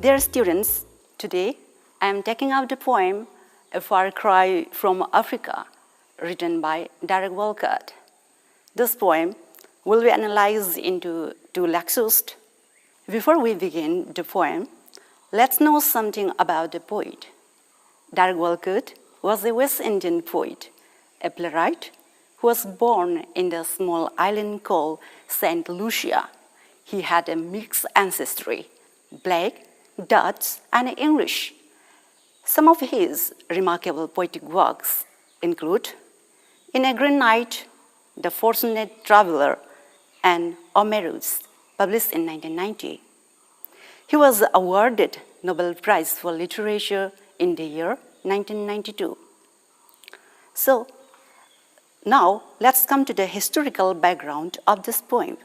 Dear students, today I am taking up the poem A Far Cry from Africa, written by Walcott. This poem will be analyzed into two lectures. Before we begin the poem, let's know something about the poet. Walcott was a West Indian poet, a playwright who was born in the small island called St. Lucia. He had a mixed ancestry, Black, Dutch, and English. Some of his remarkable poetic works include In a Green Night, The Fortunate Traveler, and Omerus, published in 1990. He was awarded Nobel Prize for Literature in the year 1992. So, now let's come to the historical background of this poem.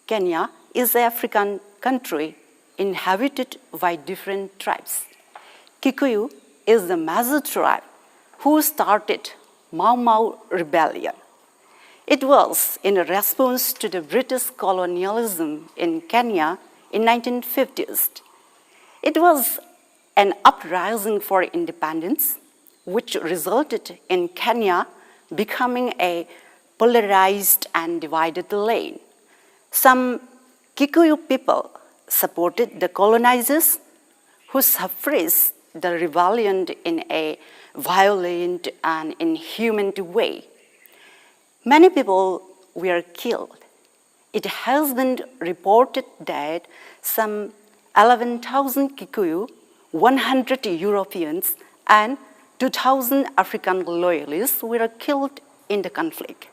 Kenya is an African country inhabited by different tribes. Kikuyu is the major tribe who started Mau Mau rebellion. It was in response to the British colonialism in Kenya in 1950s. It was an uprising for independence, which resulted in Kenya becoming a polarized and divided land. Some Kikuyu people supported the colonizers who suppressed the rebellion in a violent and inhuman way. Many people were killed. It has been reported that some 11,000 Kikuyu, 100 Europeans, and 2,000 African loyalists were killed in the conflict.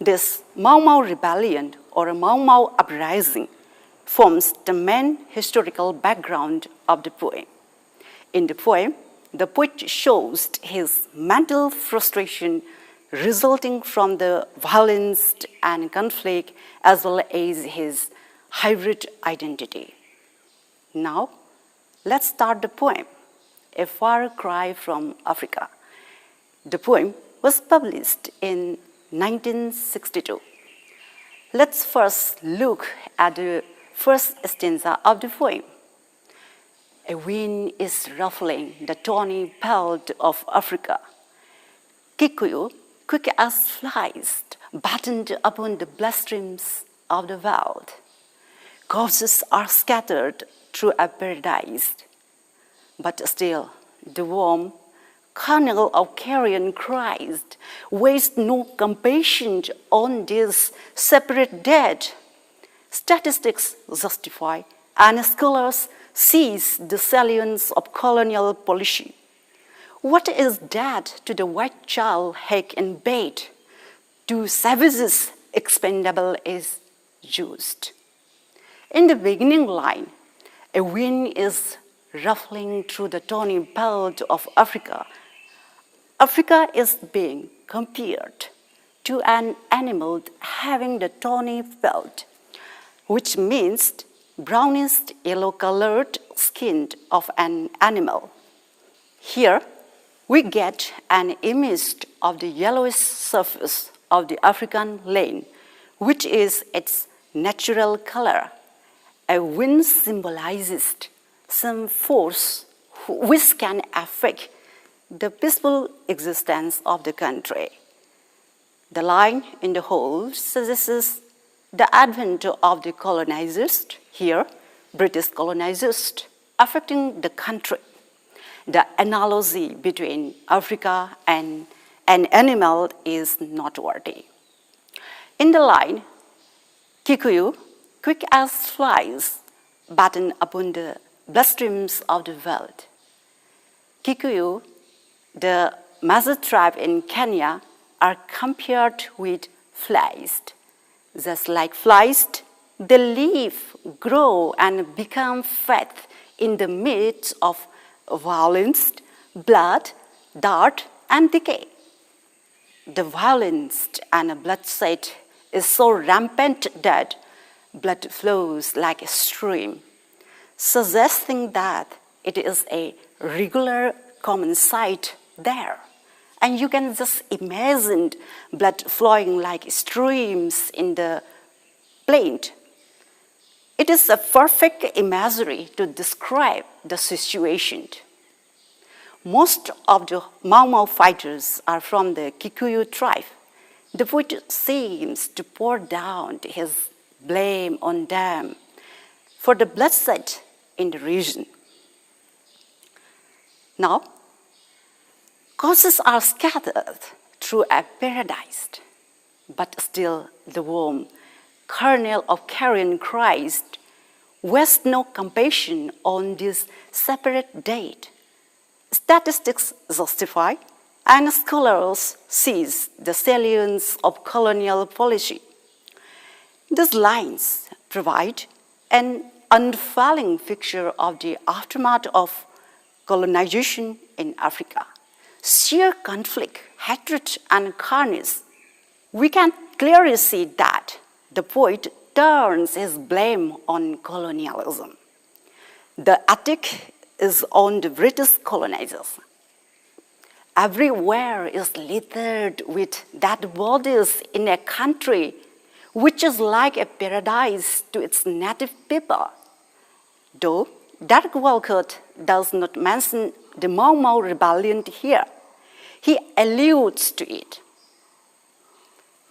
This Mau Mau rebellion or Mau Mau uprising forms the main historical background of the poem. In the poem, the poet shows his mental frustration resulting from the violence and conflict as well as his hybrid identity. Now, let's start the poem, A Far Cry from Africa. The poem was published in 1962. Let's first look at the first stanza of the poem. A wind is ruffling the tawny pelt of Africa. Kikuyu, quick as flies, battened upon the bloodstreams of the world. Corpses are scattered through a paradise. But still, the warm kernel of carrion Christ wastes no compassion on this separate dead. Statistics justify and scholars seize the salience of colonial policy. What is that to the white child hack in bed? To savages expendable is used. In the beginning line, a wind is ruffling through the tawny pelt of Africa. Africa is being compared to an animal having the tawny pelt, which means brownish yellow-colored skin of an animal. Here, we get an image of the yellowish surface of the African land, which is its natural color. A wind symbolizes some force which can affect the peaceful existence of the country. The line in the whole suggests the advent of the colonizers, here, British colonizers, affecting the country. The analogy between Africa and an animal is noteworthy. In the line, Kikuyu, quick as flies, batten upon the bloodstreams of the world. Kikuyu, the major tribe in Kenya, are compared with flies. Just like flies, they live, grow, and become fat in the midst of violence, blood, dirt, and decay. The violence and bloodshed is so rampant that blood flows like a stream, suggesting that it is a regular common sight there. And you can just imagine blood flowing like streams in the plain. It is a perfect imagery to describe the situation. Most of the Mau Mau fighters are from the Kikuyu tribe. The poet seems to pour down his blame on them for the bloodshed in the region. Now, causes are scattered through a paradise, but still the warm kernel of carrion Christ wastes no compassion on this separate date. Statistics justify, and scholars seize the salience of colonial policy. These lines provide an unfailing picture of the aftermath of colonization in Africa. Sheer conflict, hatred, and carnage. We can clearly see that the poet turns his blame on colonialism. The attack is on the British colonizers. Everywhere is littered with dead bodies in a country which is like a paradise to its native people. Though Director Walcott does not mention the Mau Mau rebellion here, he alludes to it.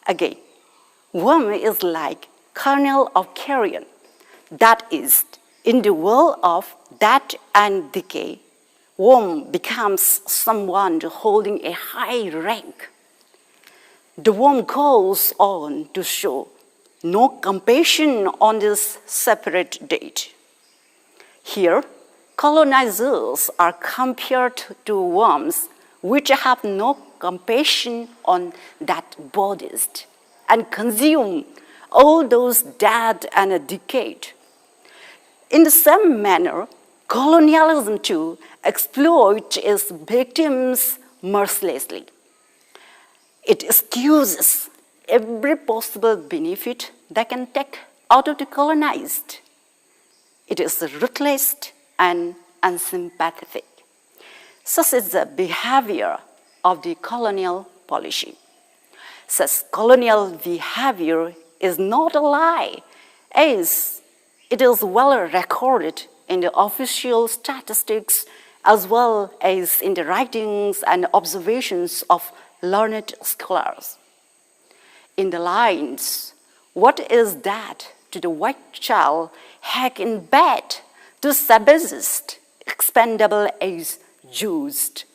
Again, worm is like kernel of carrion, that is, in the world of death and decay, worm becomes someone holding a high rank. The worm goes on to show no compassion on this separate date. Here, colonizers are compared to worms which have no compassion on that bodies and consume all those dead and decayed. In the same manner, colonialism too exploits its victims mercilessly. It excuses every possible benefit they can take out of the colonized. It is ruthless and unsympathetic. Such is the behavior of the colonial policy. Such colonial behavior is not a lie, as it is well recorded in the official statistics as well as in the writings and observations of learned scholars. In the lines, "What is that to the white child hack in bed, to sabbathist, expendable as used?"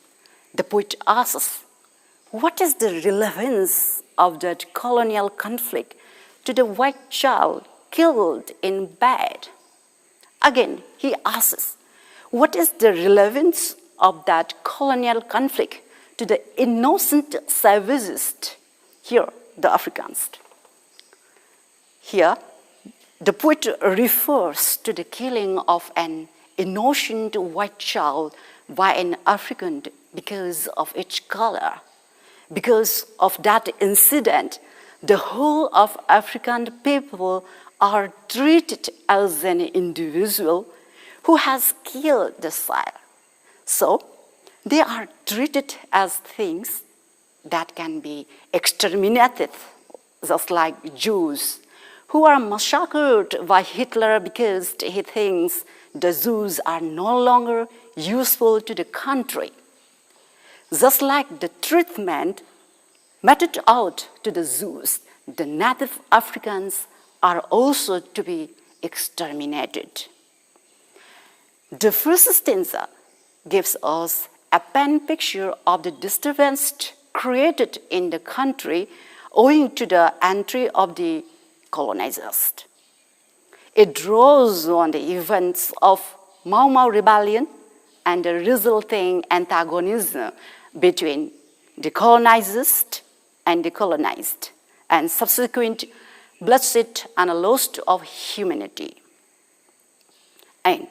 the poet asks, what is the relevance of that colonial conflict to the white child killed in bed? Again, he asks, what is the relevance of that colonial conflict to the innocent savages, here, the Africans? Here, the poet refers to the killing of an innocent white child by an African because of its color. Because of that incident, the whole of African people are treated as an individual who has killed the child. So, they are treated as things that can be exterminated, just like Jews, who are massacred by Hitler because he thinks the Jews are no longer useful to the country. Just like the treatment meted out to the Jews, the native Africans are also to be exterminated. The first stanza gives us a pen picture of the disturbance created in the country owing to the entry of the colonizers. It draws on the events of Mau Mau rebellion and the resulting antagonism between the colonizers and the colonized, and subsequent bloodshed and loss of humanity. And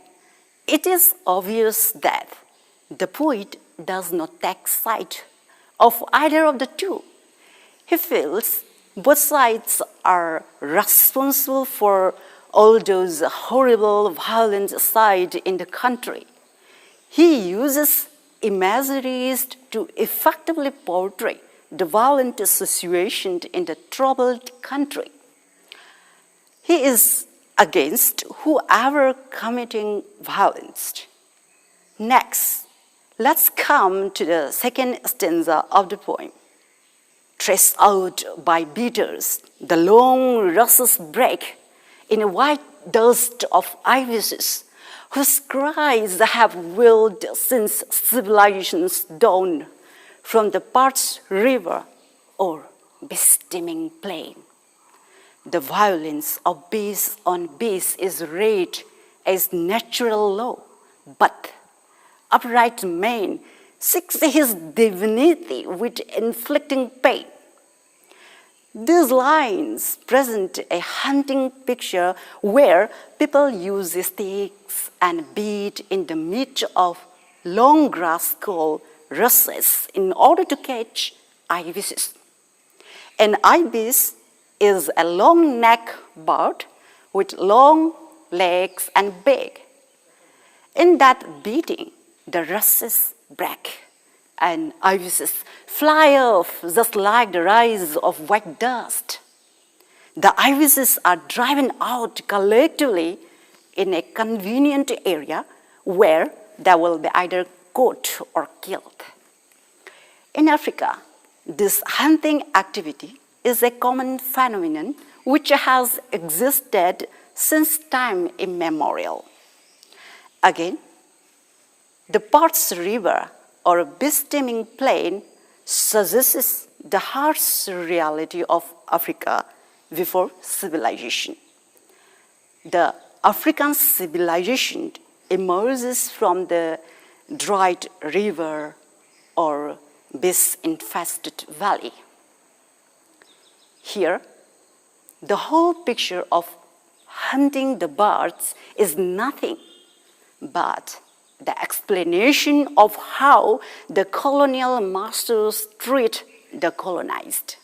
it is obvious that the poet does not take side of either of the two. He feels both sides are responsible for all those horrible, violent sides in the country. He uses imageries to effectively portray the violent situation in the troubled country. He is against whoever committing violence. Next, let's come to the second stanza of the poem. Traced out by beaters, the long rushes break in a white dust of ibises, whose cries have wailed since civilization's dawn from the parched river or besteaming plain. The violence of beast on beast is read as natural law, but upright man seeks his divinity with inflicting pain. These lines present a hunting picture where people use sticks and beat in the midst of long grass called rushes in order to catch ibises. An ibis is a long-necked bird with long legs and beak. In that beating, the rushes break and ibises fly off just like the rise of white dust. The ibises are driven out collectively in a convenient area where they will be either caught or killed. In Africa, this hunting activity is a common phenomenon which has existed since time immemorial. Again, the parched river or besteaming plain suggests the harsh reality of Africa before civilization. The African civilization emerges from the dried river or beast-infested valley. Here, the whole picture of hunting the birds is nothing but the explanation of how the colonial masters treat the colonized.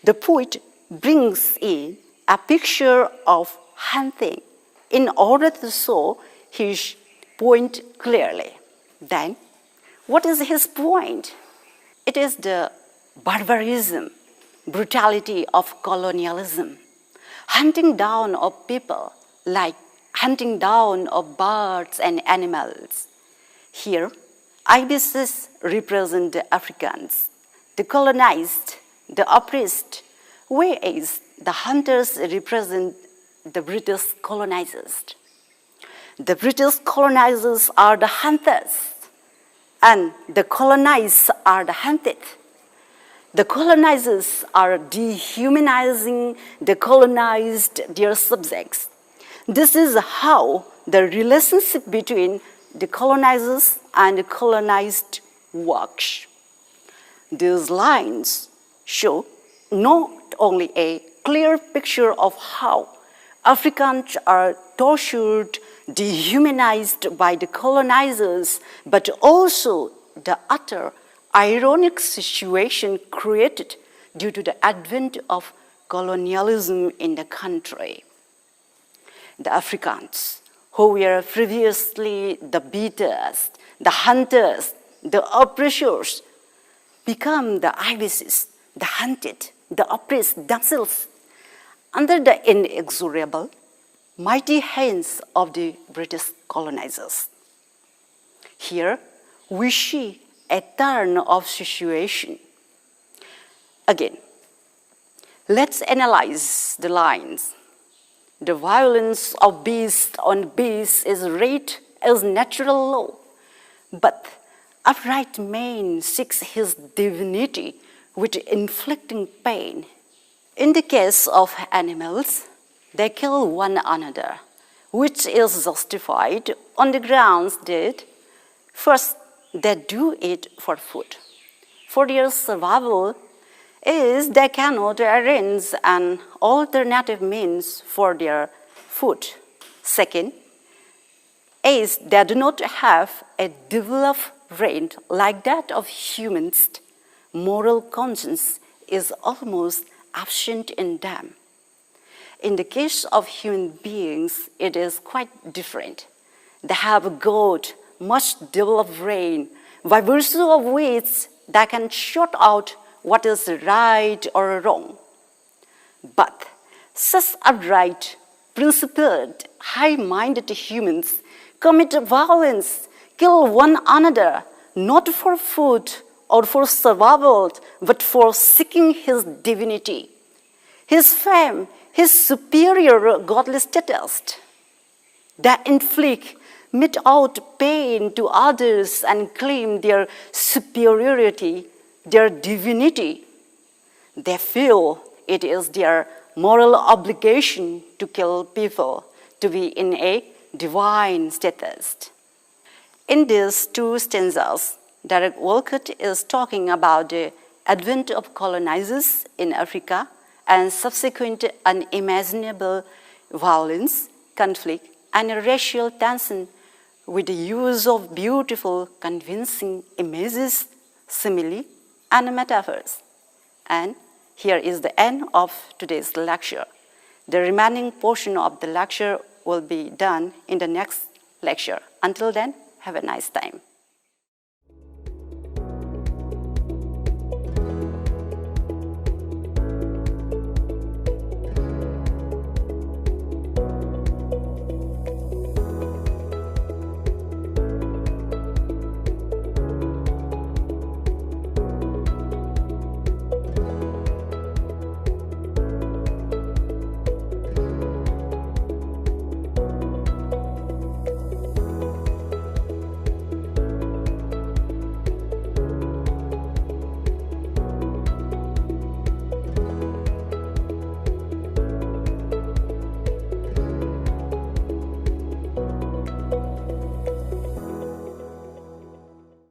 The poet brings in a picture of hunting in order to show his point clearly. Then, what is his point? It is the barbarism, brutality of colonialism, hunting down of people like hunting down of birds and animals. Here, ibises represent the Africans, the colonized, the oppressed, whereas the hunters represent the British colonizers. The British colonizers are the hunters, and the colonized are the hunted. The colonizers are dehumanizing the colonized, their subjects. This is how the relationship between the colonizers and the colonized works. These lines show not only a clear picture of how Africans are tortured, dehumanized by the colonizers, but also the utter ironic situation created due to the advent of colonialism in the country. The Africans, who were previously the beaters, the hunters, the oppressors, become the ibises, the hunted, the oppressed themselves, under the inexorable, mighty hands of the British colonizers. Here, we see a turn of situation. Again, let's analyze the lines. The violence of beast on beast is read as natural law, but upright man seeks his divinity with inflicting pain. In the case of animals, they kill one another, which is justified on the grounds that, first, they do it for food. For their survival, is they cannot arrange an alternative means for their food. Second, is they do not have a developed brain like that of humans. Moral conscience is almost absent in them. In the case of human beings, it is quite different. They have got much developed brain, by virtue of which they can sort out what is right or wrong. But such upright principled, high-minded humans commit violence, kill one another, not for food or for survival, but for seeking his divinity, his fame, his superior godly status. They inflict without pain to others and claim their superiority, their divinity. They feel it is their moral obligation to kill people, to be in a divine status. In these two stanzas, Directorate Walcott is talking about the advent of colonizers in Africa and subsequent unimaginable violence, conflict, and racial tension with the use of beautiful, convincing images, simile, and metaphors. And here is the end of today's lecture. The remaining portion of the lecture will be done in the next lecture. Until then, have a nice time.